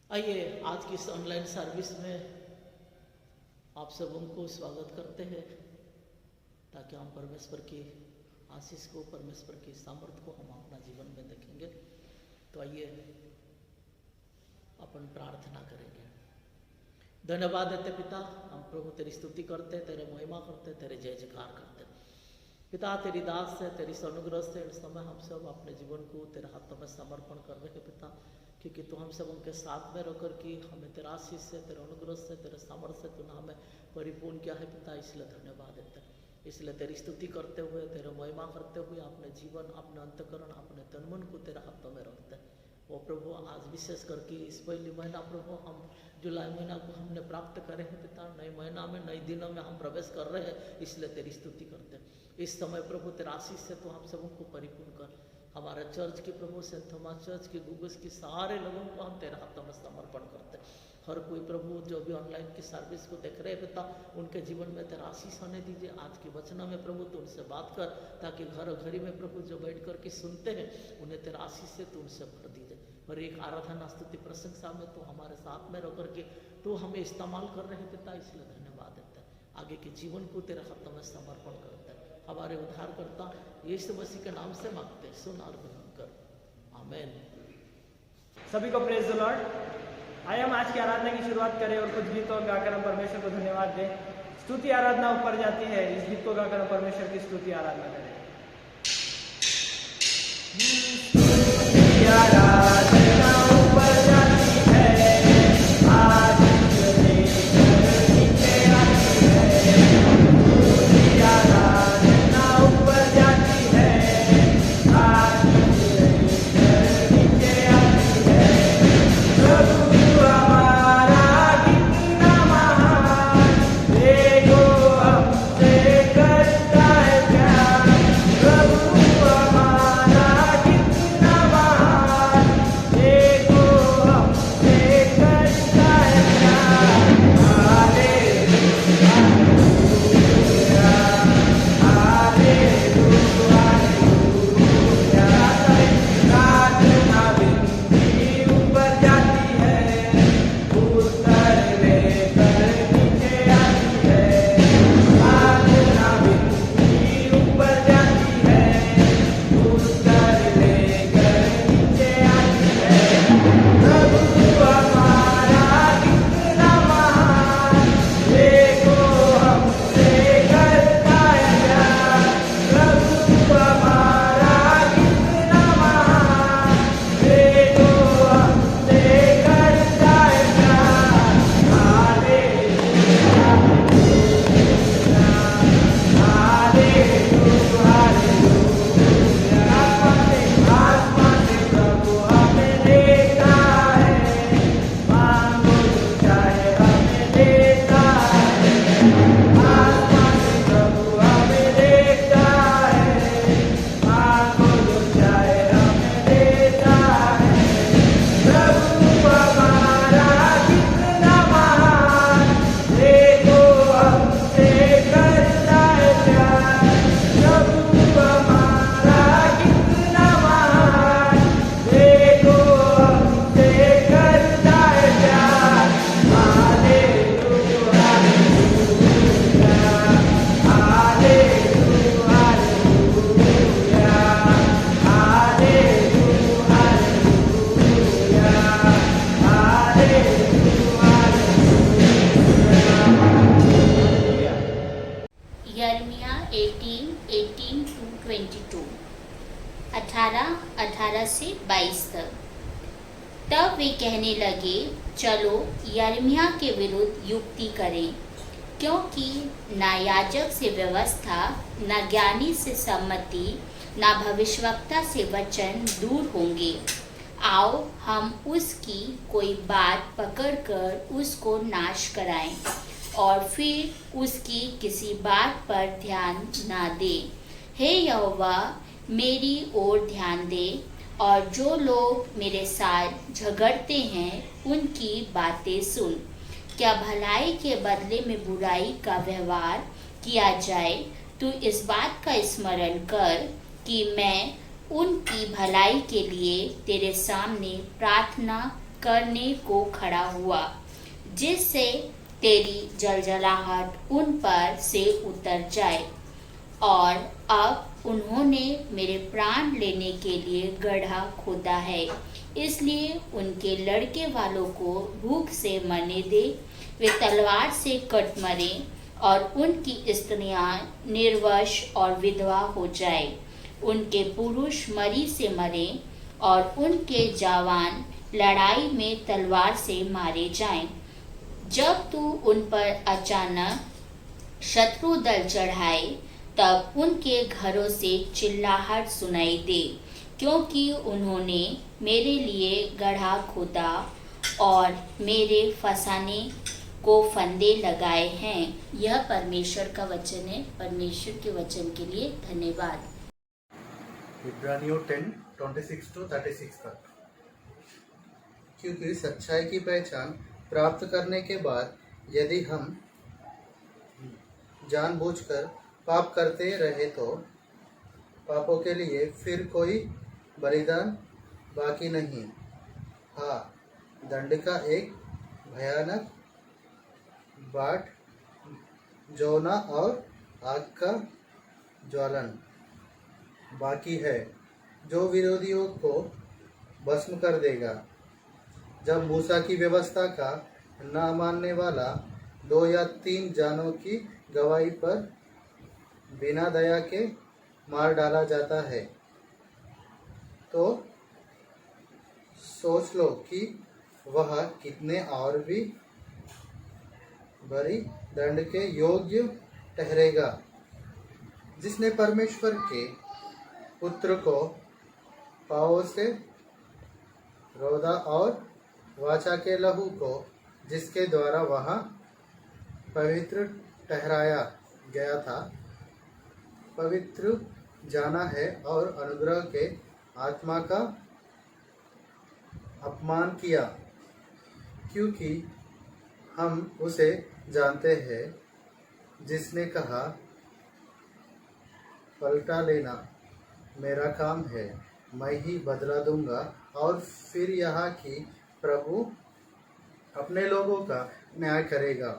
आइए आज की इस ऑनलाइन सर्विस में आप सबों को स्वागत करते हैं ताकि हम परमेश्वर की आशीष को, परमेश्वर की सामर्थ को हम अपना जीवन में देखेंगे। तो आइए अपन प्रार्थना करेंगे। धन्यवाद देते पिता, हम प्रभु तेरी स्तुति करते, तेरे महिमा करते, तेरे जय जयकार करते। पिता तेरी दास से, तेरी अनुग्रह से इस समय हम सब अपने जीवन को तेरे हाथों में समर्पण कर रहे हैं पिता, क्योंकि तू हम सब उनके साथ में रहकर कि हमें तेरा आशीष से, तेरे अनुग्रह से, तेरे सामर्थ्य से तूने हमें परिपूर्ण किया है पिता। इसलिए धन्यवाद देते हैं। इसलिए तेरी स्तुति करते हुए, तेरे महिमा करते हुए अपने जीवन, अपने अंतकरण, अपने तन मन को तेरे हाथों में रखते हैं। वो प्रभु आज विशेष करके इस पहली महीना प्रभु हम जुलाई महीना को हमने प्राप्त करे हैं पिता। नए महीना में, नए दिनों में हम प्रवेश कर रहे हैं, इसलिए तेरी स्तुति करते हैं। इस समय प्रभु तेरा आशीष से तो हम सबको परिपूर्ण कर। हमारे चर्च के प्रभु, सेंट थॉमस चर्च के गूगल्स की सारे लोगों को हम तेरे हाथों में समर्पण करते हैं। हर कोई प्रभु जो भी ऑनलाइन की सर्विस को देख रहे हैं पिता, उनके जीवन में तेरा आशीष होने दीजिए। आज की वचन में प्रभु तू उनसे बात कर, ताकि घर घरी में प्रभु जो बैठ कर के सुनते हैं उन्हें तेरा आशीष से तू उनसे भर दीजिए। और एक आराधना, स्तुति, प्रशंसा में तू हमारे साथ में रह करके तू हमें इस्तेमाल कर रहे पिता, इसलिए धन्यवाद देते हैं। आगे के जीवन को तेरे हाथों में समर्पण करते हैं। हमारे उद्धारकर्ता यीशु मसीह के नाम से मांगते, सुन और ग्रहण कर, आमीन। सभी को प्रेज द लॉर्ड। आइए हम आज की आराधना की शुरुआत करें और कुछ गीतों गाकर हम परमेश्वर को धन्यवाद दें। स्तुति आराधना ऊपर जाती है, इस गीत को गाकर हम परमेश्वर की स्तुति आराधना करें। आराधना ऊपर जाती है, आज आराधना ऊपर जाती है, आज नीचे आती है। प्रभु हमारा कितना महान, देखो हमसे करता है प्यार। प्रभु हमारा कितना महान, देखो हमसे करता है प्यार। हालेलुया, हालेलुया, प्रार्थना बिंदी ऊपर जाती है, उत्तर लेकर नीचे आती है। प्रार्थना बिंदी ऊपर जाती है, उत्तर लेकर नीचे आती है। प्रभु हमारा कितना महान, देखो हमसे करता है प्यार। प्रभु हमारा कितना महान, देखो हमसे करता है प्यार। Hallelujah, hallelujah, hallelujah. आसमान से प्रभु हमें देखता है, मांगो जो चाहे हमें देता है। आसमान से प्रभु हमें देखता है, मांगो जो चाहे हमें देता है। प्रभु हमारा कितना महान, देखो हमसे करता है प्यार। प्रभु हमारा कितना महान, देखो हमसे करता है प्यार। Hallelujah, hallelujah, hallelujah, hallelujah, hallelujah. यिर्मयाह 18:18-22, 18 से 22 तक। तब वे कहने लगे, चलो यिर्मयाह के विरुद्ध युक्ति करें, क्योंकि न याजक से व्यवस्था, न ज्ञानी से सम्मति, न भविष्यवक्ता से वचन दूर होंगे। आओ हम उसकी कोई बात पकड़कर उसको नाश कराएं और फिर उसकी किसी बात पर ध्यान ना दे। हे यहोवा, मेरी ओर ध्यान दे और जो लोग मेरे साथ झगड़ते हैं उनकी बातें सुन। क्या भलाई के बदले में बुराई का व्यवहार किया जाए? तू इस बात का स्मरण कर कि मैं उनकी भलाई के लिए तेरे सामने प्रार्थना करने को खड़ा हुआ, जिससे तेरी जलजलाहट उन पर से उतर जाए। और अब उन्होंने मेरे प्राण लेने के लिए गड्ढा खोदा है, इसलिए उनके लड़के वालों को भूख से मरने दे, वे तलवार से कट मरे और उनकी स्त्रियां निर्वश और विधवा हो जाए। उनके पुरुष मरी से मरे और उनके जवान लड़ाई में तलवार से मारे जाएं। जब तू उन पर अचानक शत्रु दल चढ़ाए, तब उनके घरों से चिल्लाहट सुनाई दे, क्योंकि उन्होंने मेरे लिए गड्ढा खोदा और मेरे फंसाने को फंदे लगाए हैं। यह परमेश्वर का वचन है। परमेश्वर के वचन के लिए धन्यवाद। इब्रानियों 10:26-36 तक। क्योंकि सच्चाई की पहचान प्राप्त करने के बाद यदि हम जानबूझकर पाप करते रहे तो पापों के लिए फिर कोई बलिदान बाकी नहीं। हाँ, दंड का एक भयानक बाट जोना और आग का ज्वालन बाकी है, जो विरोधियों को भस्म कर देगा। जब मूसा की व्यवस्था का न मानने वाला 2 या 3 जानों की गवाही पर बिना दया के मार डाला जाता है, तो सोच लो कि वह कितने और भी बड़ी दंड के योग्य ठहरेगा। जिसने परमेश्वर के पुत्र को पापों से रोधा और वाचा के लहू को, जिसके द्वारा वह पवित्र ठहराया गया था, पवित्र जाना है और अनुग्रह के आत्मा का अपमान किया। क्योंकि हम उसे जानते हैं जिसने कहा, पलटा लेना मेरा काम है, मैं ही बदला दूंगा। और फिर यहाँ की प्रभु अपने लोगों का न्याय करेगा।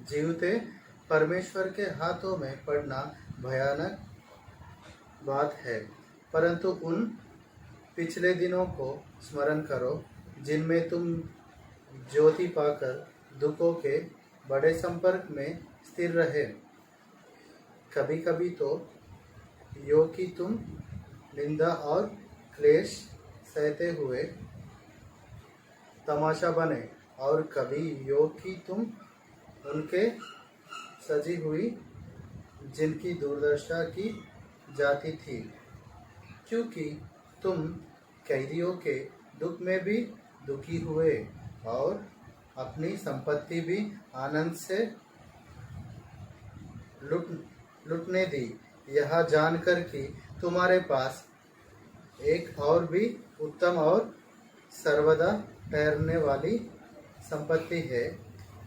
जीवते परमेश्वर के हाथों में पड़ना भयानक बात है, परंतु उन पिछले दिनों को स्मरण करो जिनमें तुम ज्योति पाकर दुखों के बड़े संपर्क में स्थिर रहे। कभी कभी तो यो कि तुम निंदा और क्लेश सहते हुए तमाशा बने, और कभी यो कि तुम उनके सजी हुई जिनकी दुर्दशा की जाती थी, क्योंकि तुम कैदियों के दुख में भी दुखी हुए और अपनी संपत्ति भी आनंद से लुटने दी, यह जानकर कि तुम्हारे पास एक और भी उत्तम और सर्वदा ठहरने वाली संपत्ति है।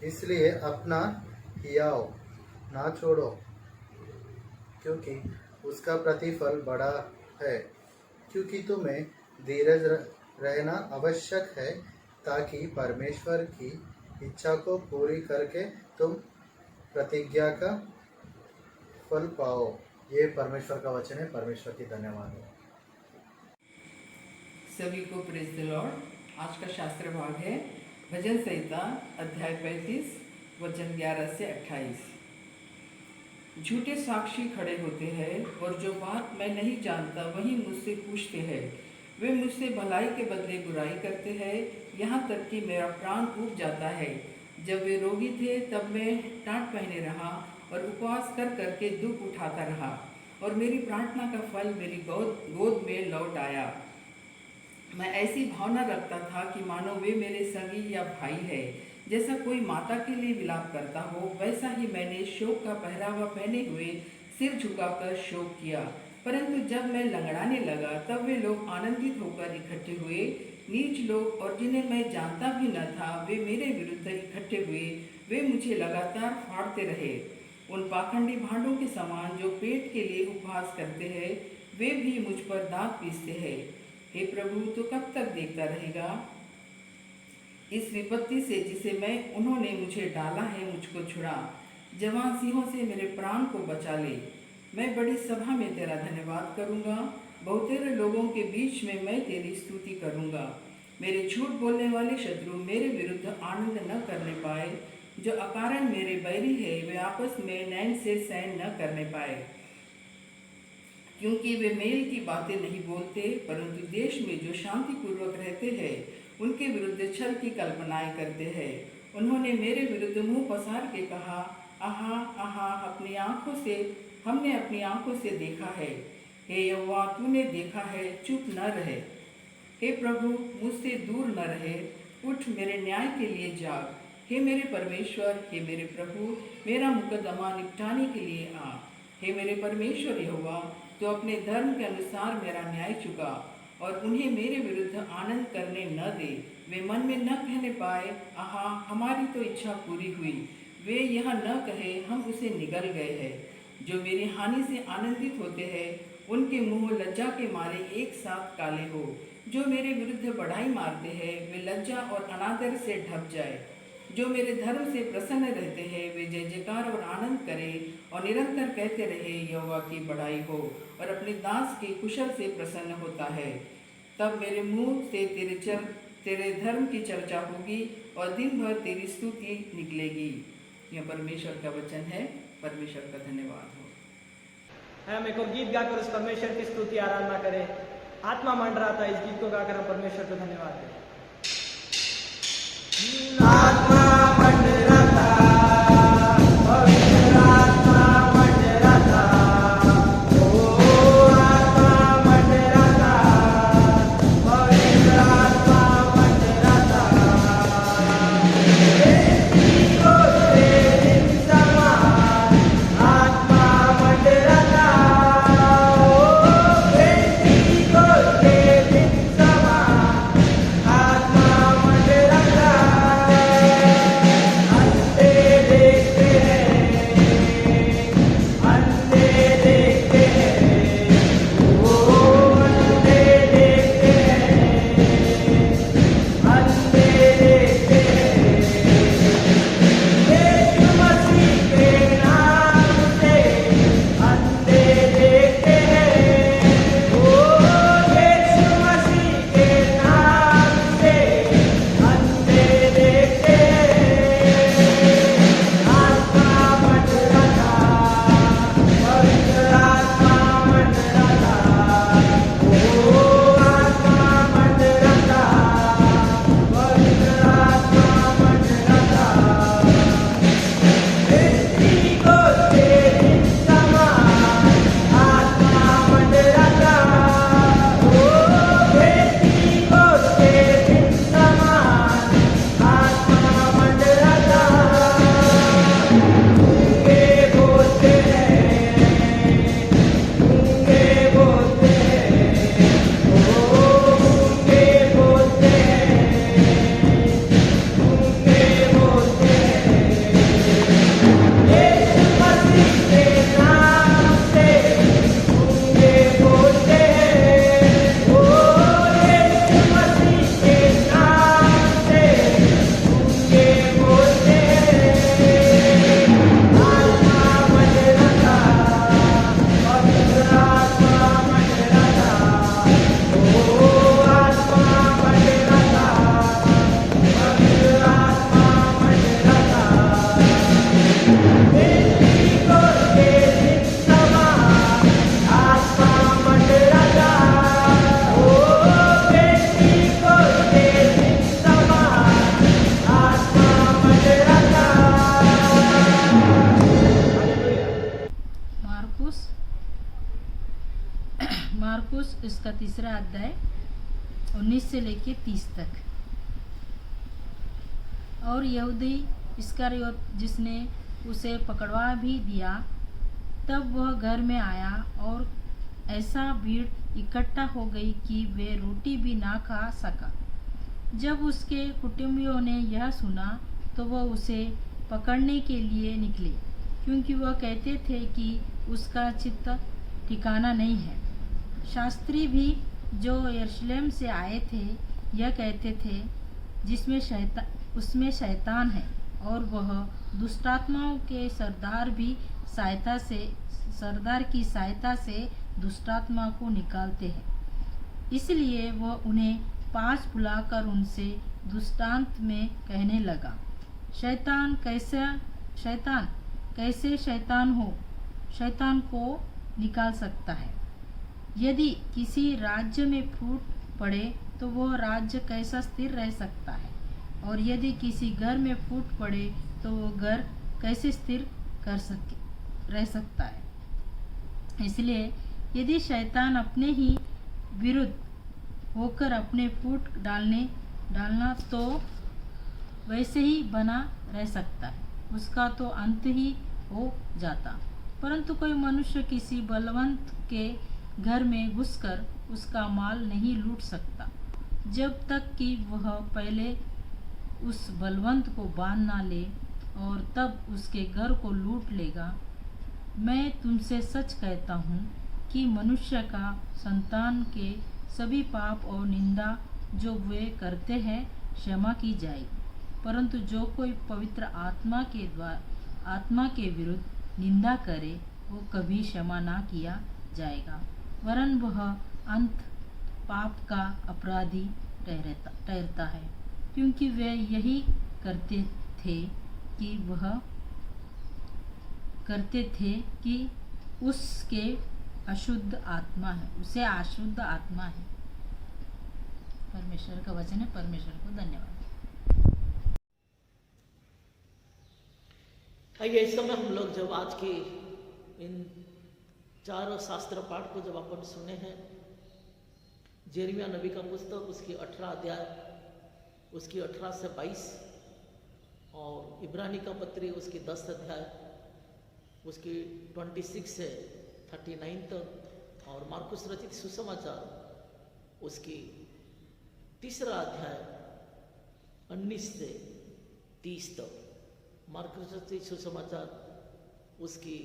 इसलिए अपना हियाव ना छोड़ो, क्योंकि उसका प्रतिफल बड़ा है। क्योंकि तुम्हें धीरज रहना आवश्यक है, ताकि परमेश्वर की इच्छा को पूरी करके तुम प्रतिज्ञा का फल पाओ। ये परमेश्वर का वचन है। परमेश्वर की धन्यवाद हो। सभी को प्रेज द लॉर्ड। आज का शास्त्र भाग है भजन संहिता अध्याय 35 वचन 11 से 28। झूठे साक्षी खड़े होते हैं और जो बात मैं नहीं जानता वही मुझसे पूछते हैं। वे मुझसे भलाई के बदले बुराई करते हैं, यहाँ तक कि मेरा प्राण उब जाता है। जब वे रोगी थे तब मैं टाट पहने रहा और उपवास कर करके दुख उठाता रहा, और मेरी प्रार्थना का फल मेरी गोद में लौट आया। मैं ऐसी भावना रखता था कि मानो वे मेरे सगी या भाई है। जैसा कोई माता के लिए विलाप करता हो, वैसा ही मैंने शोक का पहरावा पहने हुए सिर झुकाकर शोक किया। परंतु जब मैं लंगड़ाने लगा तब वे लोग आनंदित होकर इकट्ठे हुए। नीच लोग और जिन्हें मैं जानता भी न था, वे मेरे विरुद्ध इकट्ठे हुए। वे मुझे लगातार फाड़ते रहे। उन पाखंडी भांडों के समान जो पेट के लिए उपहास करते हैं, वे भी मुझ पर दांत पीसते हैं। हे प्रभु, तो कब तक देखता रहेगा? इस विपत्ति से जिसे उन्होंने मुझे डाला है, मुझको छुड़ा। जवान सिंहों से मेरे प्राण को बचा ले। मैं बड़ी सभा में तेरा धन्यवाद करूंगा, बहुतेरे लोगों के बीच में मैं तेरी स्तुति करूंगा। मेरे झूठ बोलने वाले शत्रु मेरे विरुद्ध आनंद न करने पाए। जो अकारण मेरे बैरी है, वे आपस में नैन से सहन न करने पाए, क्योंकि वे मेल की बातें नहीं बोलते, परंतु देश में जो शांतिपूर्वक रहते हैं उनके विरुद्ध छल की कल्पनाएं करते हैं। उन्होंने मेरे विरुद्ध मुंह पसार के कहा, आहा आहा, हमने अपनी आंखों से देखा है। हे यहोवा, तूने देखा है, चुप न रहे। हे प्रभु, मुझसे दूर न रहे, उठ मेरे न्याय के लिए जाग। हे मेरे परमेश्वर, हे मेरे प्रभु, मेरा मुकदमा निपटाने के लिए आ। हे मेरे परमेश्वर यहोवा, तो अपने धर्म के अनुसार मेरा न्याय चुका और उन्हें मेरे विरुद्ध आनंद करने न दे। वे मन में न कहने पाए, आहा, हमारी तो इच्छा पूरी हुई। वे यह न कहे, हम उसे निगल गए हैं। जो मेरी हानि से आनंदित होते हैं, उनके मुंह लज्जा के मारे एक साथ काले हो। जो मेरे विरुद्ध बढ़ाई मारते हैं, वे लज्जा और अनादर से ढप जाए। जो मेरे धर्म से प्रसन्न रहते हैं, वे जय जयकार और आनंद करें और निरंतर कहते रहे, यहोवा की बढ़ाई हो, और अपने दास के कुशल से प्रसन्न होता है। तब मेरे मुंह से तेरे धर्म की चर्चा होगी और दिन भर तेरी स्तुति निकलेगी। यह परमेश्वर का वचन है। परमेश्वर का धन्यवाद हो। हम एक और गीत गाकर उस परमेश्वर की स्तुति आराधना करें। आत्मा मंड रहा था, इस गीत को गाकर हम परमेश्वर को धन्यवाद दें। आत्मा मंड रहा था, पवित्र आत्मा मंड रहा था, ओ आत्मा मंड रहा था, पवित्र आत्मा मंड रहा था। बेटी को तेरे समान आत्मा मंड रहा था, ओ बेटी को तेरे समान आत्मा मंड रहा था। मार्कुस इसका 3 अध्याय 19 से लेके 30 तक। और यहूदी इस्करियोत, जिसने उसे पकड़वा भी दिया, तब वह घर में आया और ऐसा भीड़ इकट्ठा हो गई कि वे रोटी भी ना खा सका। जब उसके कुटुंबियों ने यह सुना तो वह उसे पकड़ने के लिए निकले, क्योंकि वह कहते थे कि उसका चित्त ठिकाना नहीं है। शास्त्री भी जो यरूशलेम से आए थे यह कहते थे उसमें शैतान है और वह दुष्टात्माओं के सरदार की सहायता से दुष्टात्मा को निकालते हैं। इसलिए वह उन्हें पास बुलाकर उनसे दृष्टांत में कहने लगा, शैतान कैसे शैतान को निकाल सकता है। यदि किसी राज्य में फूट पड़े तो वह राज्य कैसा स्थिर रह सकता है, और यदि किसी घर में फूट पड़े तो वह घर कैसे स्थिर रह सकता है। इसलिए यदि शैतान अपने ही विरुद्ध होकर अपने फूट डालना तो वैसे ही बना रह सकता है, उसका तो अंत ही हो जाता। परंतु कोई मनुष्य किसी बलवंत के घर में घुसकर उसका माल नहीं लूट सकता जब तक कि वह पहले उस बलवंत को बांध ना ले, और तब उसके घर को लूट लेगा। मैं तुमसे सच कहता हूँ कि मनुष्य का संतान के सभी पाप और निंदा जो वे करते हैं क्षमा की जाएगी, परंतु जो कोई पवित्र आत्मा के विरुद्ध निंदा करे वो कभी क्षमा ना किया जाएगा, वरन वह अंत पाप का अपराधी ठहरता है, क्योंकि वे यही करते थे कि उसे अशुद्ध आत्मा है। परमेश्वर का वचन है। परमेश्वर को धन्यवाद। आइए इस समय हम लोग जब आज की इन चारों शास्त्र पाठ को जब अपन सुने हैं, जेरमिया नबी का पुस्तक उसकी 18 अध्याय उसकी 18 से 22 और इब्रानी का पत्री उसकी 10 अध्याय उसकी 26 से 39 तक और मार्कुस रचित सुसमाचार उसकी 3रा अध्याय 19 से 30 तक, मार्कुस रचित सुसमाचार उसकी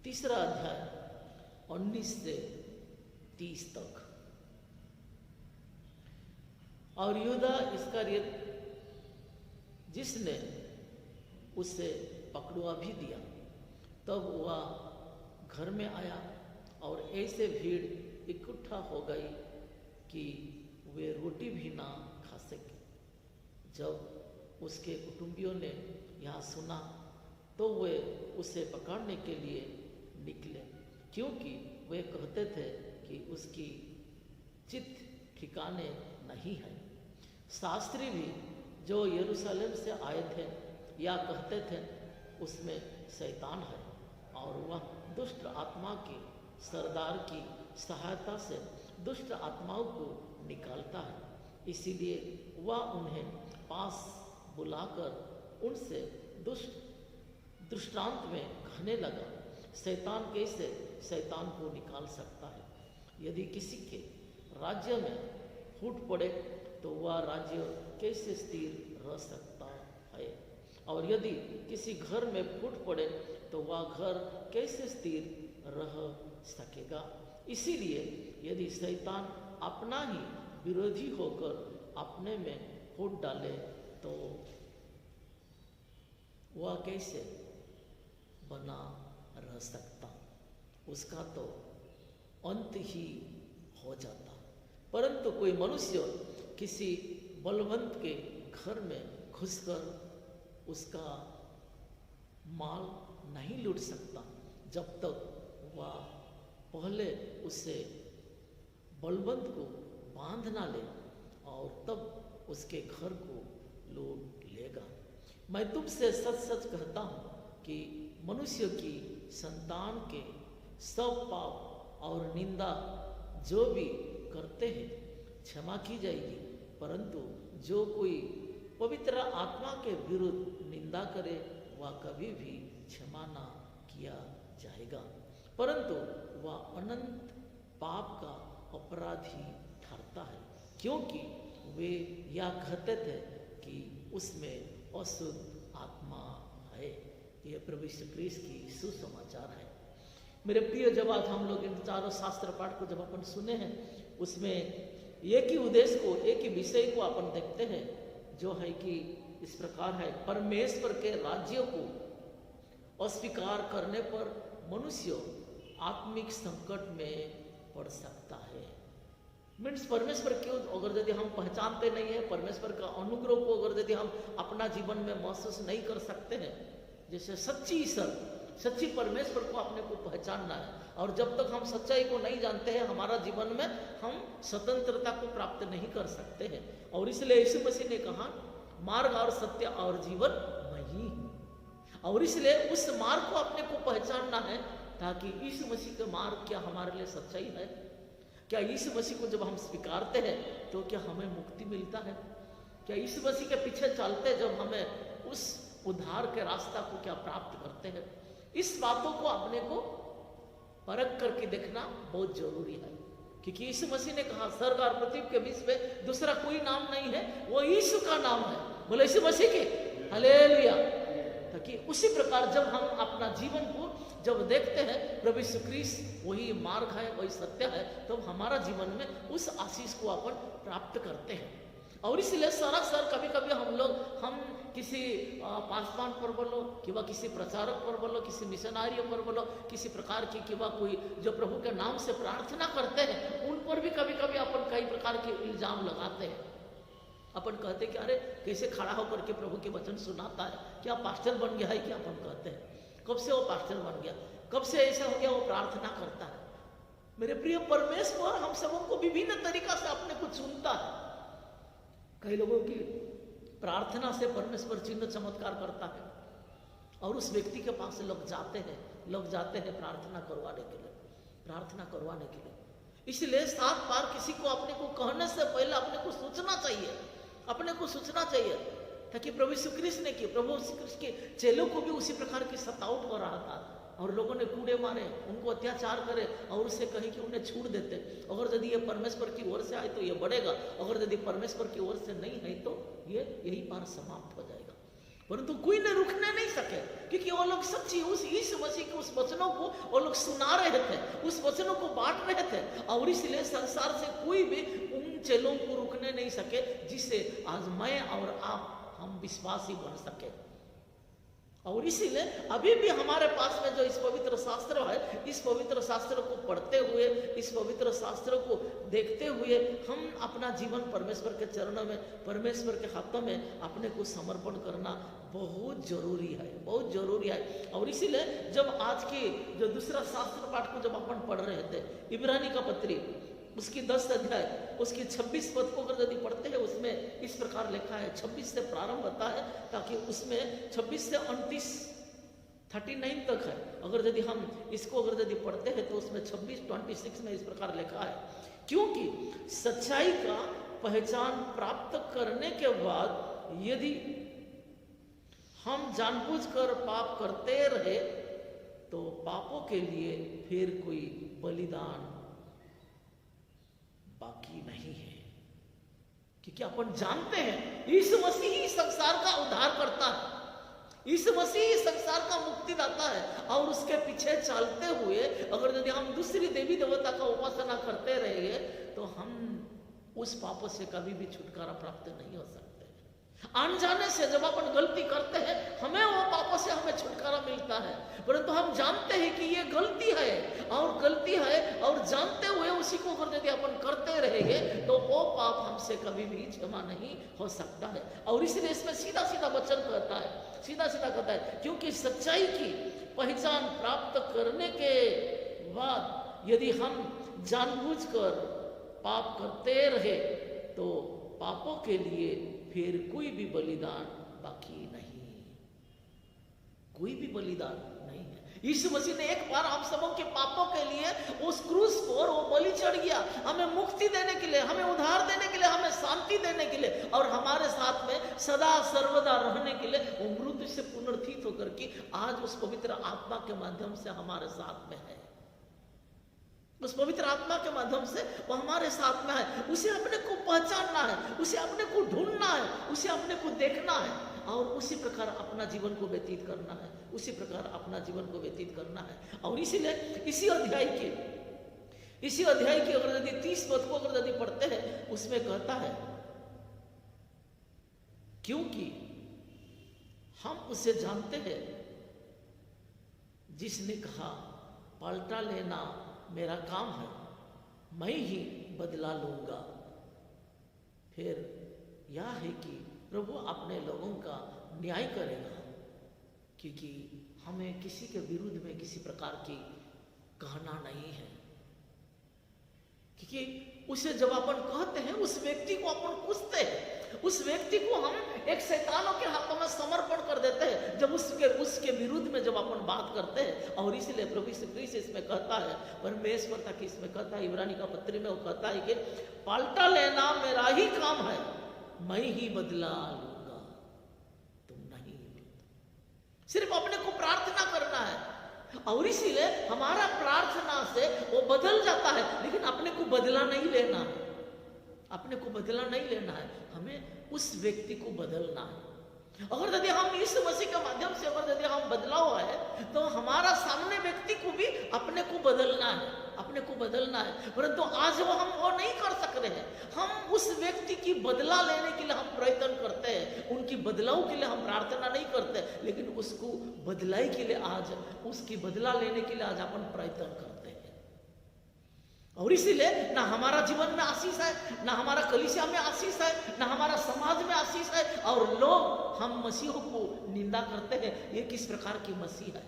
3रा अध्याय 19 से 30 तक। और यूदा इस्करियत जिसने उसे पकड़वा भी दिया, तब वह घर में आया और ऐसे भीड़ इकट्ठा हो गई कि वे रोटी भी ना खा सके। जब उसके कुटुंबियों ने यह सुना तो वे उसे पकड़ने के लिए निकले, क्योंकि वे कहते थे कि उसकी चित ठिकाने नहीं है। शास्त्री भी जो यरूशलेम से आए थे या कहते थे उसमें शैतान है और वह दुष्ट आत्मा के सरदार की सहायता से दुष्ट आत्माओं को निकालता है। इसीलिए वह उन्हें पास बुलाकर उनसे दृष्टांत में कहने लगा, शैतान कैसे शैतान को निकाल सकता है। यदि किसी के राज्य में फूट पड़े तो वह राज्य कैसे स्थिर रह सकता है, और यदि किसी घर में फूट पड़े तो वह घर कैसे स्थिर रह सकेगा। इसीलिए यदि शैतान अपना ही विरोधी होकर अपने में फूट डाले तो वह कैसे बना रह सकता, उसका तो अंत ही हो जाता। परंतु कोई मनुष्य किसी बलवंत के घर में घुसकर उसका माल नहीं लूट सकता जब तक वह पहले उससे बलवंत को बांध ना ले, और तब उसके घर को लूट लेगा। मैं तुमसे सच सच कहता हूँ कि मनुष्य की संतान के सब पाप और निंदा जो भी करते हैं क्षमा की जाएगी, परंतु जो कोई पवित्र आत्मा के विरुद्ध निंदा करे वह कभी भी क्षमा ना किया जाएगा, परंतु वह अनंत पाप का अपराधी ठहरता है, क्योंकि वे यह कहते थे कि उसमें अशुद्ध आत्मा है। यह प्रभु यीशु क्रिस्त की सुसमाचार है। मेरे प्रिय, जब आज हम लोग इन चारों शास्त्र पाठ को जब अपन सुने हैं, उसमें एक ही उद्देश्य को, एक ही विषय को अपन देखते हैं, जो है कि इस प्रकार है, परमेश्वर के राज्य को अस्वीकार करने पर मनुष्य आत्मिक संकट में पड़ सकता है। मीन्स परमेश्वर क्यों, अगर यदि हम पहचानते नहीं है परमेश्वर का अनुग्रह को, अगर यदि हम अपना जीवन में महसूस नहीं कर सकते हैं, जैसे सच्ची ईश्वर, सच्ची परमेश्वर को अपने को पहचानना है, और जब तक हम सच्चाई को नहीं जानते हैं, हमारा जीवन में हम स्वतंत्रता को प्राप्त नहीं कर सकते हैं। और इसलिए यीशु मसीह ने कहा, मार्ग और सत्य और जीवन मैं ही हूं। और इसलिए उस मार्ग को अपने को पहचानना है, ताकि यीशु मसीह का मार्ग क्या हमारे लिए सच्चाई है, क्या यीशु मसीह को जब हम स्वीकारते हैं तो क्या हमें मुक्ति मिलता है, क्या यीशु मसीह के पीछे चलते जब हमें उस उद्धार के रास्ता को क्या प्राप्त करते हैं। इस बातों को अपने को परख करके देखना बहुत जरूरी है, क्योंकि यीशु मसीह ने कहा, स्वर्ग और पृथ्वी के बीच में दूसरा कोई नाम नहीं है, वो यीशु का नाम है। बोले यीशु मसीह के हालेलुया। ताकि उसी प्रकार जब हम अपना जीवन को जब देखते हैं, प्रभु यीशु ख्रीस्त वही मार्ग है, वही सत्य है, तब हमारा जीवन में उस आशीष को अपन प्राप्त करते हैं। और इसलिए सरासर कभी कभी हम किसी पासवान पर बोलो, किंवा किसी प्रचारक पर बोलो, किसी मिशनारी पर बोलो, किसी प्रकार की किंवा कोई जो प्रभु के नाम से प्रार्थना करते हैं, उन पर भी कभी कभी अपन कई प्रकार के इल्जाम लगाते हैं। अपन कहते कि अरे कैसे खड़ा होकर के प्रभु के वचन सुनाता है, क्या पास्टर बन गया है क्या, अपन कहते हैं। कब से वो पास्टर बन गया, कब से ऐसा हो गया वो प्रार्थना करता है। मेरे प्रिय, परमेश्वर हम सबों को विभिन्न तरीका से अपने को चुनता है। कई लोगों की प्रार्थना से परमेश्वर चिन्ह चमत्कार करता है, और उस व्यक्ति के पास लोग जाते हैं प्रार्थना करवाने के लिए। इसलिए 7 बार किसी को अपने को कहने से पहले अपने को सोचना चाहिए, ताकि प्रभु यीशु ख्रीस्त ने की, प्रभु यीशु ख्रीस्त के चेलों को भी उसी प्रकार की सतावट हो रहा था, और लोगों ने कूड़े मारे, उनको अत्याचार करे, और उससे कहीं कि उन्हें छूट देते। अगर यदि ये परमेश्वर की ओर से आए तो ये बढ़ेगा, अगर यदि परमेश्वर की ओर से नहीं है तो ये यही पार समाप्त हो जाएगा। परंतु कोई ने रुकने नहीं सके, क्योंकि वो लोग सच्ची उस यीशु मसीह के उस वचनों को वो लोग सुना रहे थे, उस वचनों को बांट रहे थे, और इसलिए संसार से कोई भी उन चेलों को रुकने नहीं सके, जिससे आज मैं और आप हम विश्वासी बन सके। और इसीलिए अभी भी हमारे पास में जो इस पवित्र शास्त्र है, इस पवित्र शास्त्र को पढ़ते हुए, इस पवित्र शास्त्र को देखते हुए हम अपना जीवन परमेश्वर के चरणों में, परमेश्वर के हाथों में अपने को समर्पण करना बहुत जरूरी है। और इसीलिए जब आज की जो दूसरा शास्त्र पाठ को जब अपन पढ़ रहे थे, इब्रानी का पत्री उसकी 10 अध्याय उसकी 26 पद को अगर यदि पढ़ते हैं, उसमें इस प्रकार लिखा है, 26 से प्रारंभ होता है, ताकि उसमें 26 से 29 39 तक है। अगर यदि हम इसको अगर यदि पढ़ते हैं तो उसमें 26 में इस प्रकार लिखा है, क्योंकि सच्चाई का पहचान प्राप्त करने के बाद यदि हम जानबूझकर पाप करते रहे तो पापों के लिए फिर कोई बलिदान बाकी नहीं है। क्योंकि अपन जानते हैं यीशु मसीह ही संसार का उद्धार करता है, यीशु मसीह ही संसार का मुक्तिदाता है, और उसके पीछे चलते हुए अगर यदि हम दूसरी देवी देवता का उपासना करते रहेंगे तो हम उस पापों से कभी भी छुटकारा प्राप्त नहीं हो सकते। अनजाने से जब अपन गलती करते हैं, हमें वो पापों से हमें छुटकारा मिलता है, परंतु हम जानते हैं कि ये गलती है और जानते हुए उसी को अगर यदि अपन करते रहेंगे तो वो पाप हमसे कभी भी क्षमा नहीं हो सकता है। और इसलिए इसमें सीधा सीधा वचन कहता है, क्योंकि सच्चाई की पहचान प्राप्त करने के बाद यदि हम जानबूझकर पाप करते रहे तो पापों के लिए फिर कोई भी बलिदान बाकी नहीं, कोई भी बलिदान नहीं है। यीशु मसीह ने एक बार आप सबों के पापों के लिए उस क्रूस पर वो बलि चढ़ गया, हमें मुक्ति देने के लिए, हमें उद्धार देने के लिए, हमें शांति देने के लिए, और हमारे साथ में सदा सर्वदा रहने के लिए वो मृत्यु से पुनरुत्थित होकर के आज उस पवित्र आत्मा के माध्यम से हमारे साथ में है। उस पवित्र आत्मा के माध्यम से वो हमारे साथ में है। उसे अपने को पहचानना है, उसे अपने को ढूंढना है, उसे अपने को देखना है। और उसी प्रकार अपना जीवन को व्यतीत करना है, उसी प्रकार अपना जीवन को व्यतीत करना है। और इसीलिए इसी अध्याय के अगर यदि 30 पद को अगर यदि पढ़ते हैं, उसमें कहता है क्योंकि हम उसे जानते हैं जिसने कहा पलटा लेना मेरा काम है, मैं ही बदला लूंगा। फिर यह है कि प्रभु अपने लोगों का न्याय करेगा, क्योंकि हमें किसी के विरुद्ध में किसी प्रकार की कहना नहीं है। क्योंकि उसे जब अपन कहते हैं, उस व्यक्ति को अपन पूछते हैं, उस व्यक्ति को हम एक शैतानों के हाथों में समर्पण कर देते हैं जब उसके विरुद्ध में जब अपन बात करते हैं। और इसलिए प्रभु यीशु मसीह इसमें कहता है, परमेश्वर तक इसमें कहता है, इब्रानी का पत्री में वो कहता है कि पलटा लेना मेरा ही काम है, मैं ही बदला लूंगा, तुम नहीं। सिर्फ अपने को प्रार्थना करना है, और इसीलिए हमारा प्रार्थना से वो बदल जाता है, लेकिन अपने को बदला नहीं लेना है, अपने को बदला नहीं लेना है, हमें उस व्यक्ति को बदलना है। अगर यदि हम यीशु मसीह के माध्यम से अगर यदि हम बदला हुआ है, तो हमारा सामने व्यक्ति को भी अपने को बदलना है, अपने को बदलना है। परंतु आज हम वो नहीं कर सक रहे हैं। हम उस व्यक्ति की बदला लेने के लिए हम प्रयत्न करते हैं, उनकी बदलाव के लिए हम प्रार्थना नहीं करते, लेकिन उसको बदलाई के लिए आज, उसकी बदला लेने के लिए आज अपन प्रयत्न करते हैं। और इसीलिए ना हमारा जीवन में आशीष है, ना हमारा कलीसिया में आशीष है, ना हमारा समाज में आशीष है, और लोग हम मसीहों को निंदा करते हैं, ये किस प्रकार की मसीह है।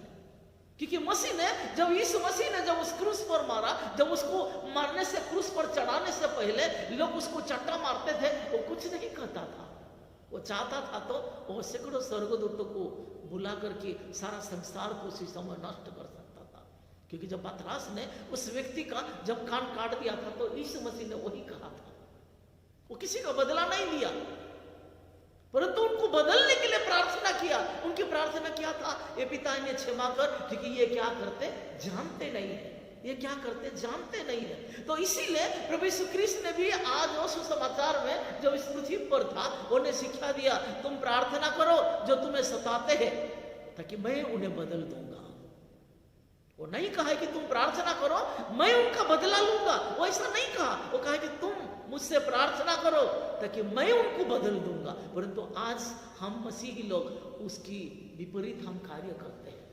क्योंकि मसीह ने जब यीशु मसीह ने जब उस क्रूस पर मारा, जब उसको मारने से, क्रूस पर चढ़ाने से पहले लोग उसको चट्टा मारते थे, वो कुछ नहीं कहता था। वो चाहता था तो वो सैकड़ों स्वर्गदूतों को बुला करके सारा संसार को उसी समय नष्ट कर सकता था। क्योंकि जब पतरस ने उस व्यक्ति का जब कान काट दिया था, तो यीशु मसीह ने वही कहा था, वो किसी का बदला नहीं लिया, परंतु उनको बदलने के लिए प्रार्थना किया। उनकी प्रार्थना किया था, ये पिता इन्हें क्षमा कर, क्योंकि ये क्या करते जानते नहीं है, ये क्या करते जानते नहीं है। तो इसीलिए प्रभु यीशु ख्रीस्त ने भी आज वो सुसमाचार में जब इस पृथ्वी पर था, उन्हें शिक्षा दिया, तुम प्रार्थना करो जो तुम्हें सताते हैं, ताकि मैं उन्हें बदल दूंगा। वो नहीं कहा कि तुम प्रार्थना करो मैं उनका बदला लूंगा, वो ऐसा नहीं कहा। वो कहा कि तुम मुझसे प्रार्थना करो ताकि मैं उनको बदल दूंगा। परंतु आज हम मसीही लोग उसकी विपरीत हम कार्य करते हैं,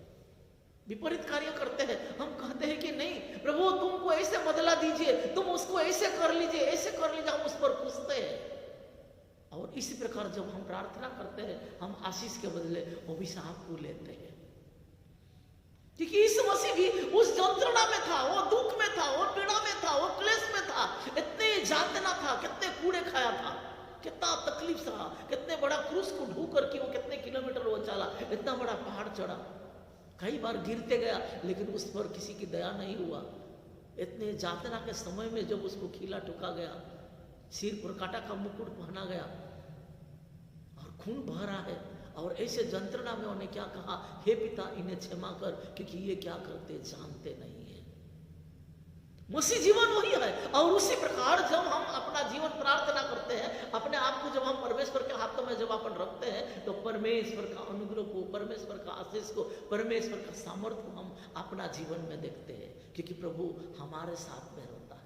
विपरीत कार्य करते हैं। हम कहते हैं कि नहीं प्रभु तुमको ऐसे बदला दीजिए, तुम उसको ऐसे कर लीजिए, ऐसे कर लीजिए, हम उस पर पूछते हैं। और इसी प्रकार जब हम प्रार्थना करते हैं, हम आशीष के बदले अभिशाप को लेते हैं। क्योंकि यीशु मसीह भी उस यंत्रणा में था, वो दुख में था, वो पीड़ा में था, वो क्लेश में था, इतने यातना था, कितने कूड़े खाया था, कितना तकलीफ सहा, कितने बड़ा क्रूस को ढो करके वो कितने किलोमीटर वो चला, इतना बड़ा पहाड़ चढ़ा, कई बार गिरते गया, लेकिन उस पर किसी की दया नहीं हुआ। इतने यातना के समय में जब उसको खीला ठुका गया, सिर पर कांटा का मुकुट पहना गया और खून बह रहा है, और ऐसे यंत्रणा में उन्हें क्या कहा, हे पिता इन्हें क्षमा कर, क्योंकि ये क्या करते जानते नहीं है। मसीह जीवन वही है। और उसी प्रकार जब हम अपना जीवन प्रार्थना करते हैं, अपने आप को जब हम परमेश्वर के हाथों में जब अपन रखते हैं, तो परमेश्वर का अनुग्रह को, परमेश्वर का आशीष को, परमेश्वर का सामर्थ्य को हम अपना जीवन में देखते हैं, क्योंकि प्रभु हमारे साथ में रहता है।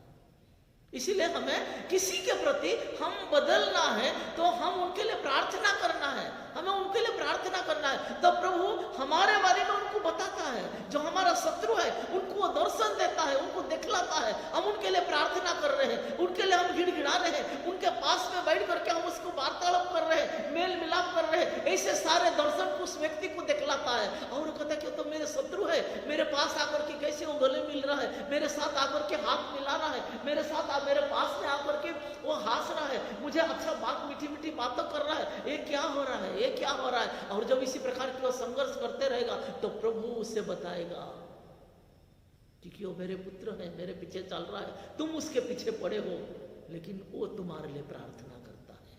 इसीलिए हमें किसी के प्रति हम बदलना है तो हम उनके लिए प्रार्थना करना है, हमें उनके लिए प्रार्थना करना है। तो प्रभु हमारे बारे में उनको बताता है, जो हमारा शत्रु है उनको वो दर्शन देता है, उनको दिखलाता है। हम उनके लिए प्रार्थना कर रहे हैं, उनके लिए हम गिड़गिड़ा रहे हैं, उनके पास में बैठ करके हम उसको वार्तालाप कर रहे हैं, मेल मिलाप कर रहे हैं। ऐसे सारे दर्शन को उस व्यक्ति को दिखलाता है, और कहता है कि तो मेरे शत्रु है, मेरे पास आकर के कैसे वो गले मिल रहा है, मेरे साथ आकर के हाथ मिला रहा है, मेरे साथ मेरे पास में आकर के वो हंस रहा है, मुझे अच्छा बात, मीठी मीठी बातें कर रहा है, ये क्या हो रहा है, ये क्या हो रहा है। और जब इसी प्रकार की वो संघर्ष करते रहेगा, तो प्रभु उसे बताएगा, क्योंकि वो मेरे पुत्र है, मेरे पीछे चल रहा है, तुम उसके पीछे पड़े हो, लेकिन वो तुम्हारे लिए प्रार्थना करता है,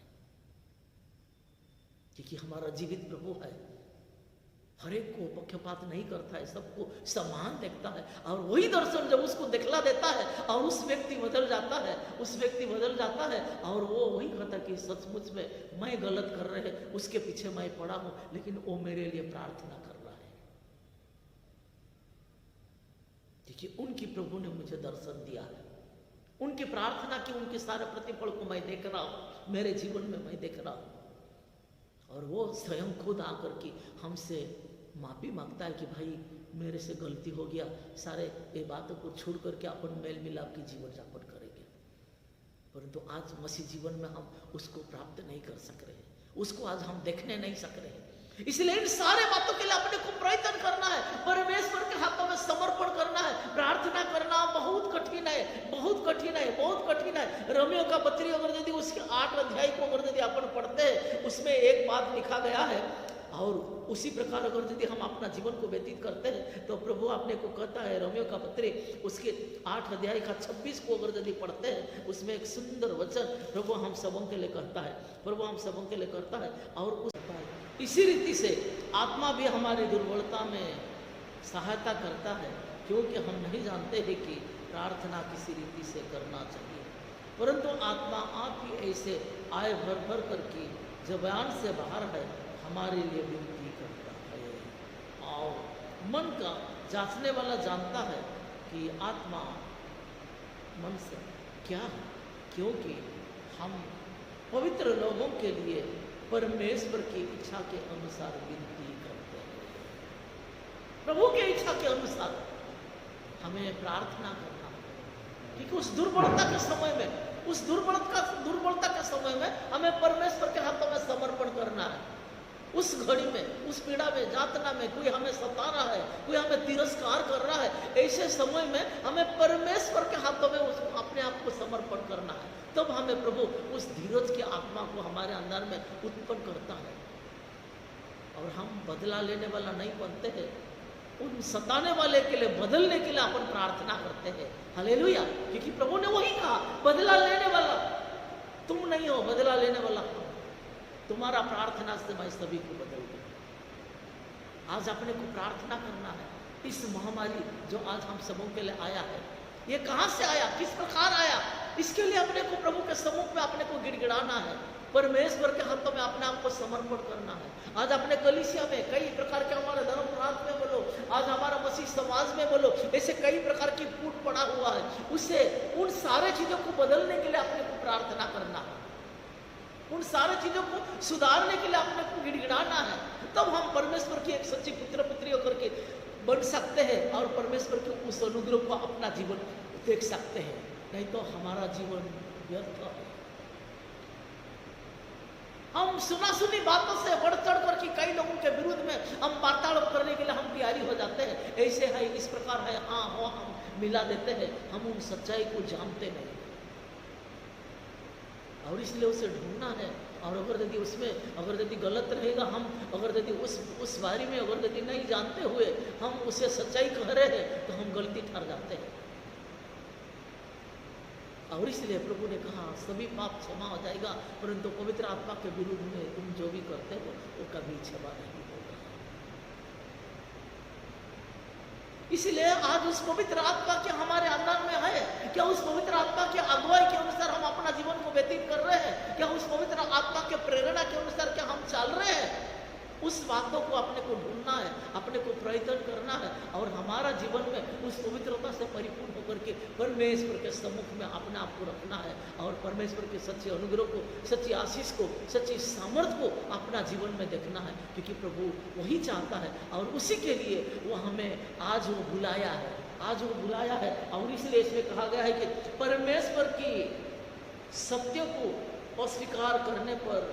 क्योंकि हमारा जीवित प्रभु है। हर एक को पक्षपात नहीं करता है, सबको समान देखता है। और वही दर्शन जब उसको दिखला देता है और उस व्यक्ति बदल जाता है, उस व्यक्ति बदल जाता है और वो वही कहता है कि सचमुच में मैं गलत कर रहे हैं, उसके पीछे मैं पड़ा हूं, लेकिन वो मेरे लिए प्रार्थना कर रहा है। देखिए उनकी प्रभु ने मुझे दर्शन दिया है, उनकी प्रार्थना की, उनके सारे प्रतिफल को मैं देख रहा हूं, मेरे जीवन में मैं देख रहा हूं। और वो स्वयं खुद आकर के हमसे माफी मांगता है कि भाई मेरे से गलती हो गया, सारे ये बातों को छोड़ करके अपन मेल मिलाप की जीवन यापन करेंगे। परंतु आज मसीह जीवन में हम उसको प्राप्त नहीं कर सक रहे, उसको आज हम देखने नहीं सक रहे। इसलिए इन सारे बातों के लिए अपने को प्रयत्न करना है, परमेश्वर के हाथों में समर्पण करना है। प्रार्थना करना बहुत कठिन है, बहुत कठिन है, बहुत कठिन है। रोमियो का पत्री अगर यदि उसके 8 अध्याय को अगर यदि अपन पढ़ते हैं, उसमें एक बात लिखा गया है और उसी प्रकार अगर यदि हम अपना जीवन को व्यतीत करते हैं तो प्रभु अपने को कहता है, रोमियो का पत्री उसके 8 अध्याय का 26 को अगर यदि पढ़ते हैं, उसमें एक सुंदर वचन प्रभु हम सबों के लिए कहता है, प्रभु हम सबों के लिए करता है। और इसी रीति से आत्मा भी हमारी दुर्बलता में सहायता करता है, क्योंकि हम नहीं जानते हैं कि प्रार्थना किसी रीति से करना चाहिए, परंतु आत्मा आप ही ऐसे आए भर भर करके ज़बान से बाहर है हमारे लिए विनती करता है। और मन का जांचने वाला जानता है कि आत्मा मन से क्या है, क्योंकि हम पवित्र लोगों के लिए परमेश्वर की इच्छा के अनुसार विनती करते हैं। प्रभु की इच्छा के अनुसार हमें प्रार्थना करना है, क्योंकि उस दुर्बलता के समय में, उस दुर्बलता के समय में हमें परमेश्वर के हाथों में समर्पण करना है। उस घड़ी में, उस पीड़ा में, यातना में कोई हमें सता रहा है, कोई हमें तिरस्कार कर रहा है, ऐसे समय में हमें परमेश्वर के हाथों में उसको अपने आप को समर्पण करना है। तब हमें प्रभु उस धीरज की आत्मा को हमारे अंदर में उत्पन्न करता है और हम बदला लेने वाला नहीं बनते हैं, उन सताने वाले के लिए, बदलने के लिए अपन प्रार्थना करते हैं। हालेलुया, क्योंकि प्रभु ने वही कहा, बदला लेने वाला तुम नहीं हो, बदला लेने वाला तुम्हारा प्रार्थना से मैं सभी को बदल दूं। आज अपने को प्रार्थना करना है। इस महामारी जो आज हम सबों के लिए आया है, ये कहां से आया, किस प्रकार आया, इसके लिए अपने को प्रभु के सम्मुख में अपने को गिड़गिड़ाना है, परमेश्वर के हाथों में अपने आप को समर्पण करना है। आज अपने कलीसिया में कई प्रकार के, हमारे धर्म प्रांत में बोलो, आज हमारा मसीह समाज में बोलो, ऐसे कई प्रकार की फूट पड़ा हुआ है, उसे उन सारे चीजों को बदलने के लिए अपने को प्रार्थना करना है, उन सारे चीजों को सुधारने के लिए अपने को गिड़गिड़ाना है। तब हम परमेश्वर की एक सच्ची पुत्र पुत्री होकर के बन सकते हैं और परमेश्वर के उस अनुग्रह को अपना जीवन देख सकते हैं। नहीं तो हमारा जीवन व्यर्थ है। हम सुना सुनी बातों से बढ़ चढ़ करके कई लोगों के विरुद्ध में हम वार्तालाप करने के लिए हम तैयारी हो जाते हैं। ऐसे है, इस प्रकार है, हाँ हो, हम मिला देते हैं, हम उन सच्चाई को जानते नहीं और इसलिए उसे ढूंढना है। और अगर यदि उसमें अगर यदि गलत रहेगा, हम अगर यदि उस बारे में अगर यदि नहीं जानते हुए हम उसे सच्चाई कह रहे हैं तो हम गलती ठहर जाते हैं। और इसलिए प्रभु ने कहा सभी पाप क्षमा हो जाएगा, परंतु पवित्र आत्मा के विरुद्ध में तुम जो भी करते हो वो कभी क्षमा नहीं होगा। इसलिए आज उस पवित्र आत्मा के हमारे अंदर में है, क्या उस पवित्र आत्मा की अगुवाई के अनुसार हम अपना जीवन को व्यतीत कर रहे हैं? क्या उस पवित्र आत्मा के प्रेरणा के अनुसार क्या हम चल रहे हैं? उस बातों को अपने को ढूंढना है, अपने को प्रयत्न करना है और हमारा जीवन में उस पवित्रता से परिपूर्ण होकर के परमेश्वर के सम्मुख में अपने आप को रखना है और परमेश्वर के सच्चे अनुग्रह को, सच्ची आशीष को, सच्ची सामर्थ्य को अपना जीवन में देखना है, क्योंकि प्रभु वही चाहता है और उसी के लिए वो हमें आज वो बुलाया है, आज वो बुलाया है। और इसलिए इसमें कहा गया है कि परमेश्वर की सत्य को अस्वीकार करने पर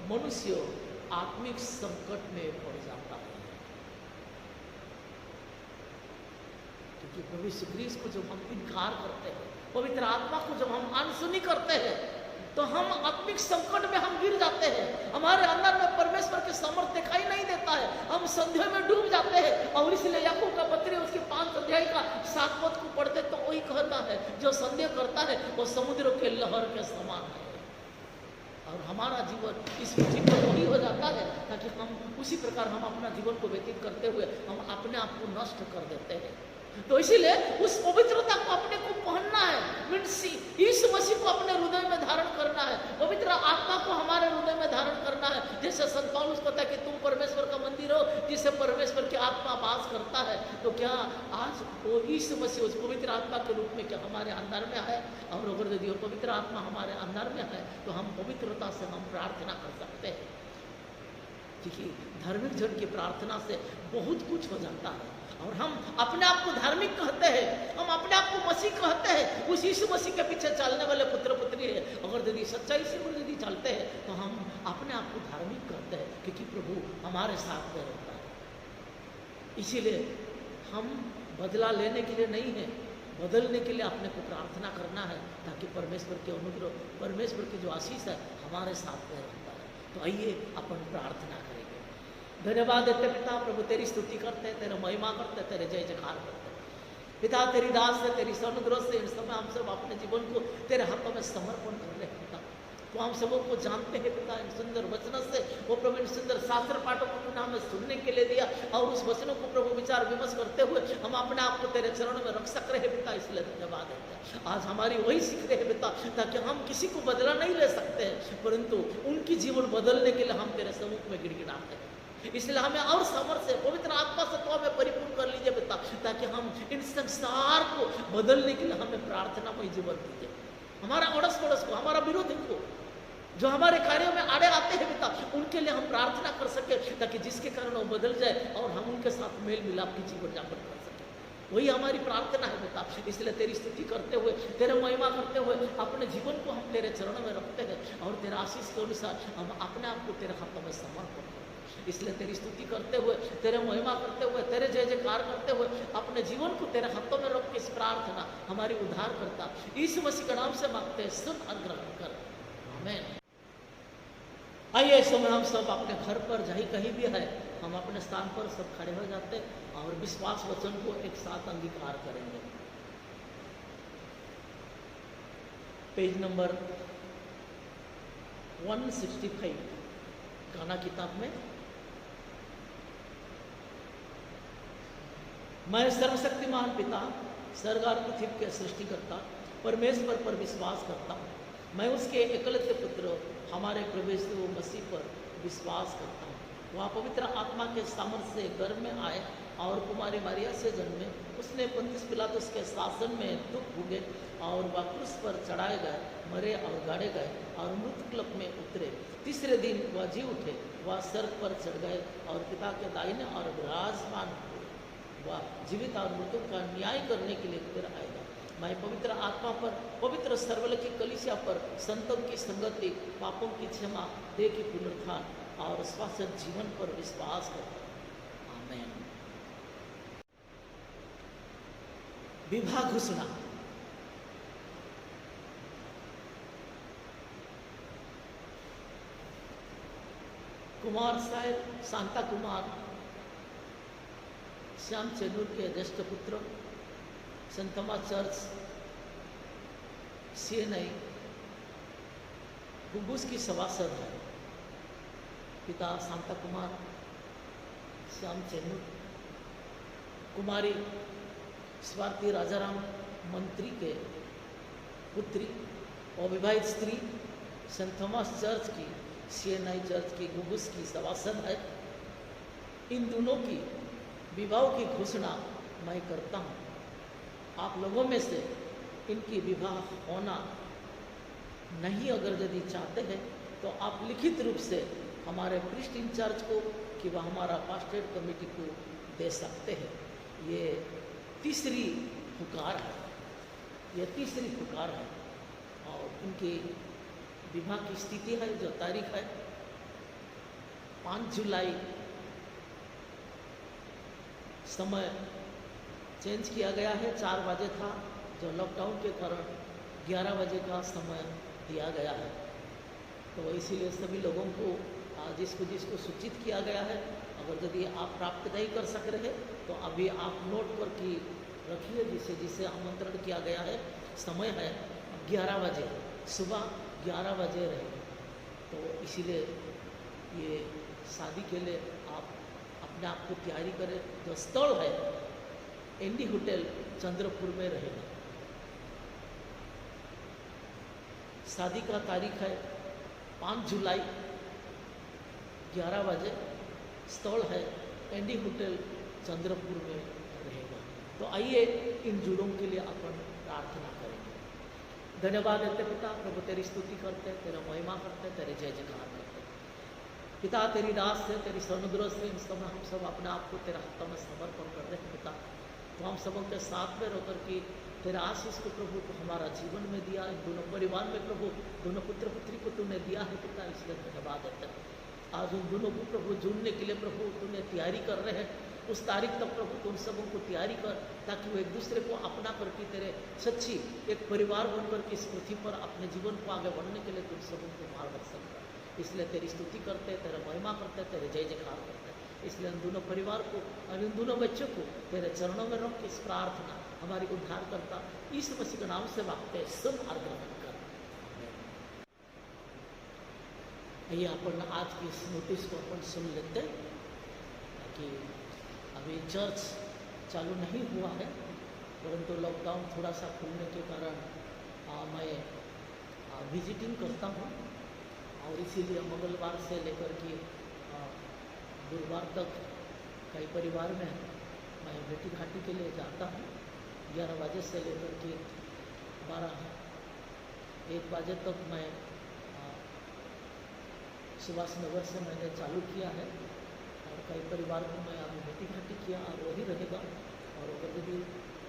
मनुष्य आत्मिक संकट में पड़ जाता है। क्योंकि प्रभु यीशु ख्रीस्त को जब हम इनकार करते हैं, पवित्र आत्मा को जब हम अनसुनी करते हैं, तो हम आत्मिक संकट में हम गिर जाते हैं। हमारे अंदर में परमेश्वर के सामर्थ्य दिखाई नहीं देता है, हम संदेह में डूब जाते हैं। और इसलिए याकूब का पत्री उसके 5 अध्याय का 7 पद को पढ़ते तो वही कहता है, जो संदेह करता है वो समुद्र के लहर के समान है। और हमारा जीवन इस पृथ्वी पर वही हो जाता है, ताकि हम उसी प्रकार हम अपना जीवन को व्यतीत करते हुए हम अपने आप को नष्ट कर देते हैं। तो इसीलिए उस पवित्रता को अपने को पहनना है, मीन्स यीशु मसीह को अपने हृदय में धारण करना है, पवित्र आत्मा को हमारे हृदय में धारण करना है। जैसे संत पौलुस कहता है कि तुम परमेश्वर का मंदिर हो जिसे परमेश्वर की आत्मा वास करता है। तो क्या आज वो यीशु मसीह उस पवित्र आत्मा के रूप में क्या हमारे अंदर में है? और अगर यदि वो पवित्र आत्मा हमारे अंदर में है तो हम पवित्रता से हम प्रार्थना कर सकते हैं, क्योंकि धार्मिक जन की प्रार्थना से बहुत कुछ हो जाता है। और हम अपने आप को धार्मिक कहते हैं, हम अपने आप को मसीह कहते हैं, उस यीशु मसीह के पीछे चलने वाले पुत्र पुत्री है। अगर यदि सच्चाई से अगर यदि चलते हैं तो हम अपने आप को धार्मिक कहते हैं, क्योंकि प्रभु हमारे साथ में रहता है। इसीलिए हम बदला लेने के लिए नहीं है, बदलने के लिए अपने को प्रार्थना करना है, ताकि परमेश्वर के अनुग्रह, परमेश्वर की जो आशीष है हमारे साथ में रहता है। तो आइए अपन प्रार्थना करेंगे। धन्यवाद देते पिता, प्रभु तेरी स्तुति करते हैं, तेरा महिमा करते हैं, तेरे जय जयकार करते हैं। पिता तेरी दास से, तेरी अनुग्रह से इस समय हम सब अपने जीवन को तेरे हाथों में समर्पण कर रहे हैं पिता। तो हम सबों को जानते हैं पिता, इन सुंदर वचनों से वो प्रभु इन सुंदर शास्त्र पाठों को तूने हमें सुनने के लिए दिया, और उस वचनों को प्रभु विचार विमर्श करते हुए हम अपने आप को तेरे चरणों में रख सक रहे हैं पिता। इसलिए धन्यवाद है। आज हमारी वही सीख रहे हैं पिता, ताकि हम किसी को बदला नहीं ले सकते हैं, परंतु उनकी जीवन बदलने के लिए हम तेरे सम्मुख में गिड़गिड़ाते हैं। इसलिए हमें और सामर्थ्य पवित्र आत्मा से तो हमें परिपूर्ण कर लीजिए पिता, ताकि हम इन संसार को बदलने के लिए हमें प्रार्थनामय जीवन दीजिए। हमारा अड़स पड़ोस को, हमारा विरोधी को, जो हमारे कार्यों में आड़े आते हैं पिता, उनके लिए हम प्रार्थना कर सके, ताकि जिसके कारण वो बदल जाए और हम उनके साथ मेल मिलाप की जीवन यापन कर सके। वही हमारी प्रार्थना है पिता। इसलिए तेरी स्तुति करते हुए, तेरे महिमा करते हुए अपने जीवन को हम तेरे चरणों में रखते हैं, और तेरे आशीष के अनुसार हम अपने आप को तेरे हाथों में समर्पण करते हैं। इसलिए तेरी स्तुति करते हुए, तेरे महिमा करते हुए, तेरे जय जयकार करते हुए अपने जीवन को तेरे हाथों में रख के इस प्रार्थना हमारी उद्धार करता यीशु मसीह के नाम से मांगते हैं, सुन और ग्रहण कर, आमीन। आइए इस समय हम सब अपने घर पर चाहे कहीं भी है, हम अपने स्थान पर सब खड़े हो जाते और विश्वास वचन को एक साथ अंगीकार करेंगे। पेज नंबर 165 गाना किताब में, मैं सर्वशक्तिमान पिता, स्वर्ग और पृथ्वी के सृष्टिकर्ता परमेश्वर पर विश्वास करता हूँ। मैं उसके एकलौते पुत्र हमारे प्रभु यीशु मसीह पर विश्वास करता हूँ। वह पवित्र आत्मा के सामर्थ्य से गर्भ में आए और कुमारी मारिया से जन्मे। उसने पुन्तियुस पिलातुस के शासन में दुख भोगे और वह क्रूस पर चढ़ाए गए, मरे और गाड़े गए और मृतकुलप में उतरे। तीसरे दिन वह जी उठे, वह स्वर्ग पर चढ़ गए और पिता के दाहिने और विराजमान हुए। वह जीवित और मृतों का न्याय करने के लिए फिर आएगा। मैं पवित्र आत्मा पर, पवित्र सर्वलौकिक कलीसिया पर, संतों की संगति, पापों की क्षमा, देह की पुनरुत्थान और शाश्वत जीवन पर विश्वास करता हूं, आमीन। विवाह घोषणा। कुमार साहेब शांता कुमार श्याम चेनूर के ज्येष्ठ पुत्र, संत थॉमस चर्च CNI गुंबुस की सभासद है। पिता शांता कुमार श्याम चेनूर, कुमारी स्वाति राजाराम मंत्री के पुत्री, अविवाहित स्त्री, संत थॉमस चर्च की CNI चर्च की गुंबुस की सभासद है। इन दोनों की विवाह की घोषणा मैं करता हूँ। आप लोगों में से इनकी विवाह होना नहीं अगर यदि चाहते हैं तो आप लिखित रूप से हमारे प्रीस्ट इंचार्ज को कि वह हमारा पास्टरेट कमेटी को दे सकते हैं। ये तीसरी पुकार है, ये तीसरी पुकार है। और इनकी विवाह की स्थिति है, जो तारीख है 5 जुलाई। समय चेंज किया गया है, 4 बजे था, जो लॉकडाउन के कारण 11 बजे का समय दिया गया है। तो इसीलिए सभी लोगों को जिसको सूचित किया गया है, अगर यदि आप प्राप्त नहीं कर सक रहे तो अभी आप नोट पर की रखिए, जिसे आमंत्रण किया गया है। समय है 11 बजे, सुबह 11 बजे रहेगा। तो इसीलिए ये शादी के लिए आप अपने आप को तैयारी करें। जो स्थल है एनडी होटल चंद्रपुर में रहेगा। शादी का तारीख है 5 जुलाई 11 बजे। स्थल है एनडी होटल चंद्रपुर में रहेगा। तो आइए इन जुड़ों के लिए अपन प्रार्थना करेंगे। धन्यवाद देते पिता, प्रभु तेरी स्तुति करते, तेरा महिमा करते, तेरे जय जयकार करते। पिता तेरी दास से, तेरी अनुग्रह से इन समय हम सब अपने आप को तेरा हाथों में समर्पण कर रहे हैं पिता। तो हम सबों के साथ में रहकर कि तेरा आशीष को प्रभु को हमारा जीवन में दिया, इन दोनों परिवार में प्रभु दोनों पुत्र पुत्री को तूने दिया है पिता, इसलिए धन्यवाद देते हैं। आज उन दोनों को प्रभु जुड़ने के लिए प्रभु तूने तैयारी कर रहे हैं। उस तारीख तक प्रभु तुम सबों को तैयारी कर, ताकि वो एक दूसरे को अपना करके तेरे सच्ची एक परिवार बनकर के इस पृथ्वी पर अपने जीवन को आगे बढ़ने के लिए तुम सबों को मार्गदर्शन कर। इसलिए तेरी स्तुति करते, तेरा महिमा करते, तेरे जय जयकार करते। इसलिए उन दोनों परिवार को और इन दोनों बच्चों को तेरे चरणों में रख इस प्रार्थना हमारी उद्धार करता यीशु मसीह के नाम से मांगते, सुन और ग्रहण कर। आइए अपन आज की इस नोटिस को अपन सुन लेते हैं कि अभी चर्च चालू नहीं हुआ है, परंतु लॉकडाउन थोड़ा सा खुलने के कारण मैं विजिटिंग करता हूँ और इसीलिए मंगलवार से लेकर के गुरुवार तक कई परिवार में मैं बेटी घाटी के लिए जाता हूँ। 11 बजे से लेकर के 1 बजे तक मैं सुभाष नगर से मैंने चालू किया है और कई परिवार को मैं अभी बेटी घाटी किया और वही रहेगा। और अगर यदि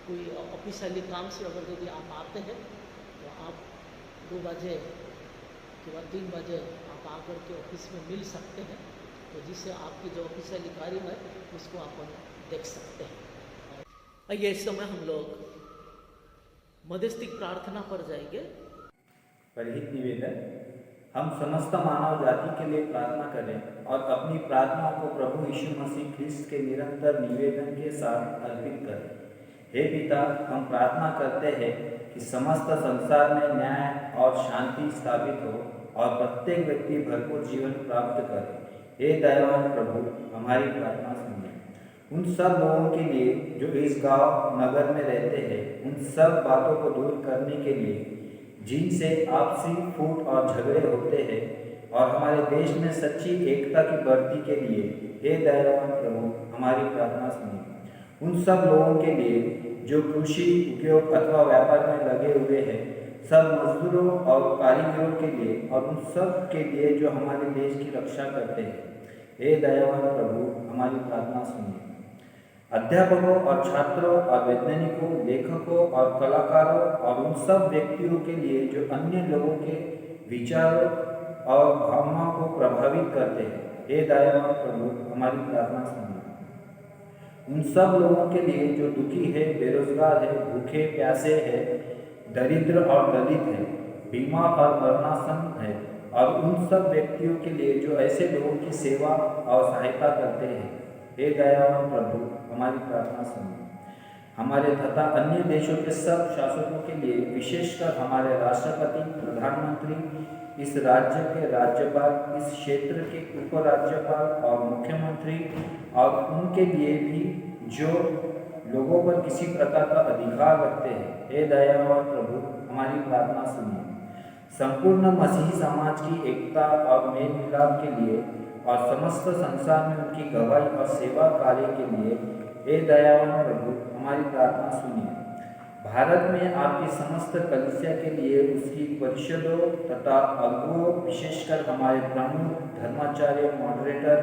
कोई ऑफिशियली काम से अगर यदि आप आते हैं तो आप 2 बजे के बाद 3 बजे आप आकर के ऑफिस में मिल सकते हैं, तो जिससे आपकी जो ऑफिशियली कार्य है उसको आप देख सकते हैं। आइए इस समय हम लोग मध्यस्थी प्रार्थना पर जाएंगे। परहित निवेदन, हम समस्त मानव जाति के लिए प्रार्थना करें और अपनी प्रार्थनाओं को प्रभु यीशु मसीह ख्रिस्त के निरंतर निवेदन के साथ अर्पित करें। हे पिता, हम प्रार्थना करते हैं कि समस्त संसार में न्याय और शांति स्थापित हो और प्रत्येक व्यक्ति भरपूर जीवन प्राप्त करे। हे दयावान प्रभु, हमारी प्रार्थना सुनिए। उन सब लोगों के लिए जो इस गांव नगर में रहते हैं, उन सब बातों को दूर करने के लिए जिनसे आपसी फूट और झगड़े होते हैं, और हमारे देश में सच्ची एकता की बढ़ती के लिए हे दयावान प्रभु, हमारी प्रार्थना सुनिए। उन सब लोगों के लिए जो कृषि, उद्योग अथवा व्यापार में लगे हुए हैं, सब मजदूरों और कारीगरों के लिए और उन सब के लिए जो हमारे देश की रक्षा करते हैं, हे दयावान प्रभु, हमारी प्रार्थना सुनिए। अध्यापकों और छात्रों और वैज्ञानिकों, लेखकों और कलाकारों और उन सब व्यक्तियों के लिए जो अन्य लोगों के विचारों और भावनाओं को प्रभावित करते हैं, हे दयावान प्रभु, हमारी प्रार्थना सुनिए। उन सब लोगों के लिए जो दुखी है, बेरोजगार है, भूखे प्यासे है, दरिद्र और दलित है, बीमार और मरणासन है, और उन सब व्यक्तियों के लिए जो ऐसे लोगों की सेवा और सहायता करते हैं, हे दयावान प्रभु, हमारी प्रार्थना सुनिए। हमारे तथा अन्य देशों के सब शासकों के लिए, विशेषकर हमारे राष्ट्रपति, प्रधानमंत्री, इस राज्य के राज्यपाल, इस क्षेत्र के उपराज्यपाल और मुख्यमंत्री, और उनके लिए भी जो लोगों पर किसी प्रकार का अधिकार रखते हैं, हे दयावान प्रभु, हमारी प्रार्थना सुनिए। संपूर्ण मसीही समाज की एकता और मेल मिलाप के लिए और समस्त संसार में उनकी गवाही और सेवा कार्य के लिए, हे दयावान प्रभु, हमारी प्रार्थना सुनिए। भारत में आपकी समस्त कलीसिया के लिए, उसकी परिषदों तथा अगुओं, विशेषकर हमारे प्रमुख धर्माचार्य, मॉडरेटर,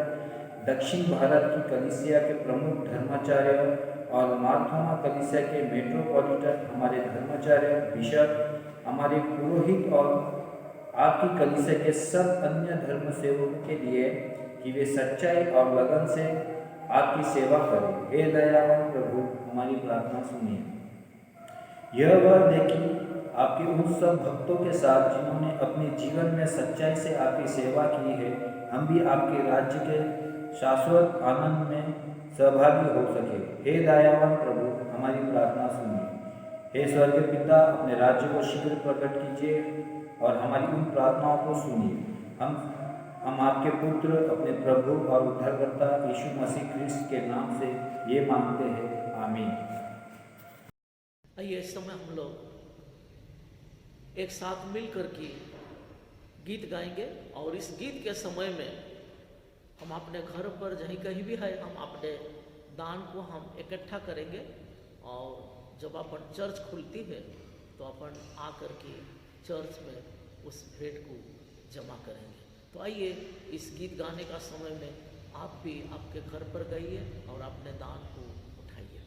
दक्षिण भारत की कलीसिया के प्रमुख धर्माचार्य और मार्थोमा कलीसिया के मेट्रोपॉलिटन, हमारे धर्माचार्य, बिशप, हमारे पुरोहित और आपकी कलीसिया के सब अन्य धर्म सेवकों के लिए कि वे सच्चाई और लगन से आपकी सेवा करें, हे दयावान प्रभु, हमारी प्रार्थना सुनिए। यह वह देखिए आपके उन सब भक्तों के साथ जिन्होंने अपने जीवन में सच्चाई से आपकी सेवा की है, हम भी आपके राज्य के शाश्वत आनंद में सहभागी हो सके। हे दयावान प्रभु, हमारी प्रार्थना सुनिए। हे स्वर्गीय पिता, अपने राज्य को शीघ्र प्रकट कीजिए और हमारी उन प्रार्थनाओं को सुनिए। हम आपके पुत्र अपने प्रभु और उद्धारकर्ता यीशु मसीह ख्रिस्त के नाम से ये मांगते हैं, आमीन। आइए इस समय हम लोग एक साथ मिलकर के गीत गाएंगे और इस गीत के समय में हम अपने घर पर जहीं कहीं भी है हम अपने दान को हम इकट्ठा करेंगे और जब अपन चर्च खुलती है तो अपन आकर के चर्च में उस भेंट को जमा करेंगे। तो आइए इस गीत गाने का समय में आप भी आपके घर पर गाइए और अपने दान को उठाइए।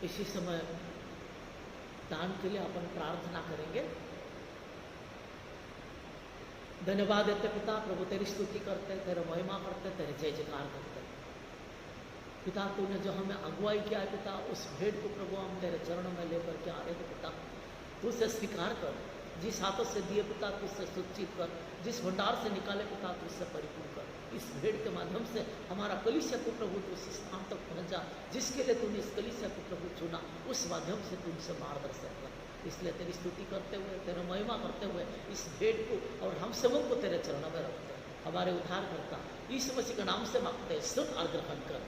इसी समय दान के लिए अपन प्रार्थना करेंगे। धन्यवाद देते पिता, प्रभु तेरी स्तुति करते, तेरे महिमा करते, तेरे जय जयकार करते। पिता तूने जो हमें अगुवाई किया है पिता, उस भेंट को प्रभु हम तेरे चरणों में लेकर के आ रहे थे पिता, तू उसे स्वीकार कर। जिस हाथों से दिए पिता तू उससे सुचित कर, जिस भंडार से निकाले पिता तू उससे परिपूर्ण कर। इस भेंट के माध्यम से हमारा कलीसिया को प्रभु तू उस स्थान तक पहुंचा जिसके लिए तूने इस कलीसिया को प्रभु चुना, उस माध्यम से तू उनसे मार्गदर्शन कर। इसलिए तेरी स्तुति करते हुए, तेरे महिमा करते हुए इस भेंट को और हम सबों को तेरे चरणों में रखते हैं। हमारे उद्धारकर्ता यीशु मसीह के नाम से मांगते हैं, सुन और ग्रहण कर।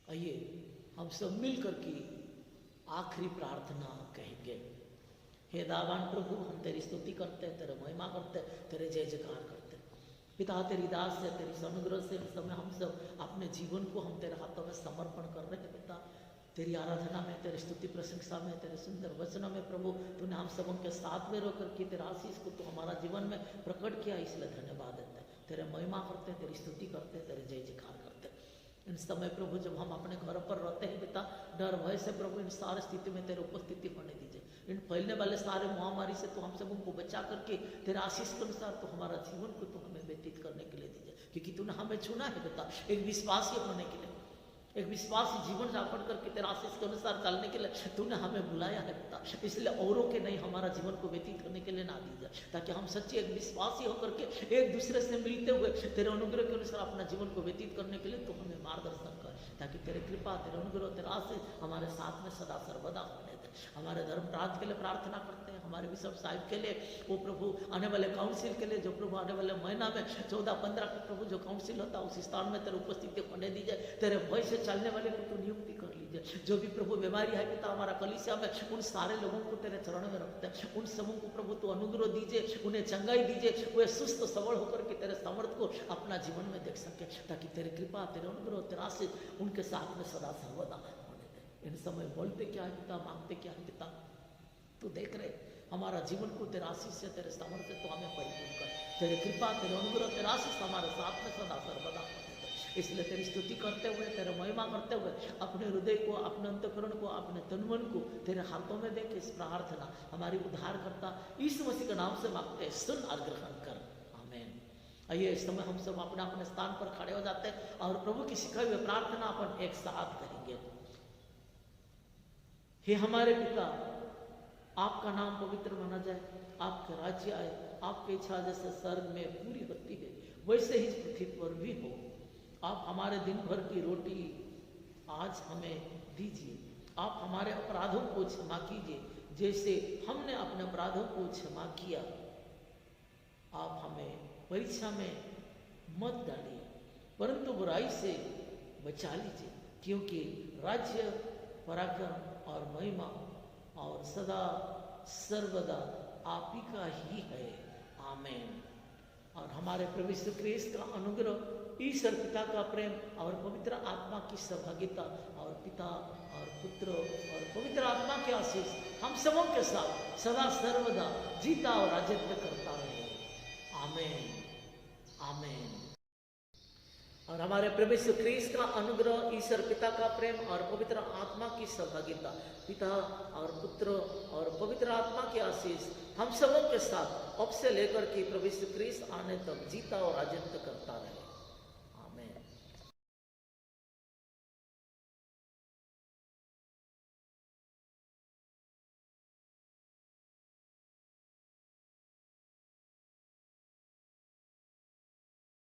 आइए हम सब मिलकर की आखिरी प्रार्थना कहेंगे। हे दावान प्रभु, हम तेरी स्तुति करते हैं, तेरे महिमा करते हैं, तेरे जय जयकार करते हैं। पिता तेरी दास से, तेरी अनुग्रह से इस समय हम सब अपने जीवन को हम तेरे हाथों में समर्पण कर रहे हैं पिता। तेरी आराधना में, तेरी स्तुति प्रशंसा में, तेरे सुंदर वचनों में प्रभु तूने हम सबों के साथ में रोकर के तेरा आशीष को तू हमारा जीवन में प्रकट किया, इसलिए धन्यवाद देते हैं। तेरे महिमा करते हैं, तेरी स्तुति करते हैं, तेरे जय जयकार करते हैं। इन समय प्रभु जब हम अपने घर पर रहते हैं पिता, डर भय से प्रभु इन सारी स्थिति में तेरे उपस्थिति होने दीजिए। इन फैलने वाले सारे महामारी से तो हम सब उनको बचा करके तेरे आशीष के अनुसार तो हमारा जीवन को तो हमें व्यतीत करने के लिए दीजिए, क्योंकि तूने हमें चुना है पिता एक विश्वासी होने के लिए, एक विश्वासी जीवन यापन करके तेरा आशीष के अनुसार चलने के लिए तूने हमें बुलाया है पिता। इसलिए औरों के नहीं हमारा जीवन को व्यतीत करने के लिए ना दीजिए, ताकि हम सच्चे एक विश्वासी होकर के एक दूसरे से मिलते हुए तेरे अनुग्रह के अनुसार अपना जीवन को व्यतीत करने के लिए तो हमें मार्गदर्शन कर, ताकि तेरे कृपा, तेरे अनुग्रह, तेरा आशीष हमारे साथ में सदा सर्वदा होने दे। हमारे धर्म प्रांत के लिए प्रार्थना करते हैं, हमारे बिशप साहिब के लिए, वो प्रभु आने वाले काउंसिल के लिए जो प्रभु आने वाले महीना में 14-15 का प्रभु जो काउंसिल होता है उस स्थान में तेरे उपस्थिति होने दीजिए। तेरे भय से चलने वाले को तो नियुक्ति कर लीजिए। जो भी प्रभु बीमारी है पिता हमारा कलीसिया में, उन सारे लोगों को तेरे चरण में रखते हैं। उन सबों को प्रभु तो अनुग्रह दीजिए, उन्हें चंगाई दीजिए, वे सुस्त सबल होकर के तेरे सामर्थ को अपना जीवन में देख सके, ताकि तेरे कृपा, तेरे अनुग्रह, तेरा आशीष उनके साथ में सदा सर्वदा होने दे। इन समय बोलते क्या है पिता, मांगते क्या है पिता, तू देख रहे हमारा जीवन को तेरा आशीष से, तेरे सामर्थ्य तो हमें परिपूर्ण कर। तेरे कृपा, तेरे अनुग्रह, तेरा आशीष हमारे साथ में सदा सर्वदा होने दे। इसलिए तेरी स्तुति करते हुए, तेरे महिमा करते हुए, अपने हृदय को, अपने अंतःकरण को, अपने तन-मन को तेरे हाथों में दे के इस प्रार्थना हमारी उद्धारकर्ता यीशु मसीह के नाम से मांगते हैं, सुन और ग्रहण कर। आमीन। आइए इस समय हम सब अपने अपने स्थान पर खड़े हो जाते हैं और प्रभु की सिखाई हुई प्रार्थना अपन एक साथ करेंगे। हे हमारे पिता, आपका नाम पवित्र माना जाए, आपका राज्य आए, आपकी इच्छा जैसे स्वर्ग में पूरी होती है वैसे ही पृथ्वी पर भी हो। आप हमारे दिन भर की रोटी आज हमें दीजिए। आप हमारे अपराधों को क्षमा कीजिए जैसे हमने अपने अपराधों को क्षमा किया। आप हमें परीक्षा में मत डालिए परंतु बुराई से बचा लीजिए, क्योंकि राज्य, पराक्रम और महिमा और सदा सर्वदा आप ही का ही है। आमीन। और हमारे प्रभु यीशु ख्रीस्त का अनुग्रह, ईश्वर पिता का प्रेम और पवित्र आत्मा की सहभागिता और पिता और पुत्र और पवित्र आत्मा के आशीष हम सबों के साथ सदा सर्वदा जीता और राजत्व करता रहे। आमीन। आमीन। और हमारे प्रभु यीशु ख्रीस्त का अनुग्रह, ईश्वर पिता का प्रेम और पवित्र आत्मा की सहभागिता, पिता और पुत्र और पवित्र आत्मा के आशीष हम सबों के साथ अब से लेकर के प्रभु यीशु ख्रीस्त आने तक जीता और राजत्व करता रहे।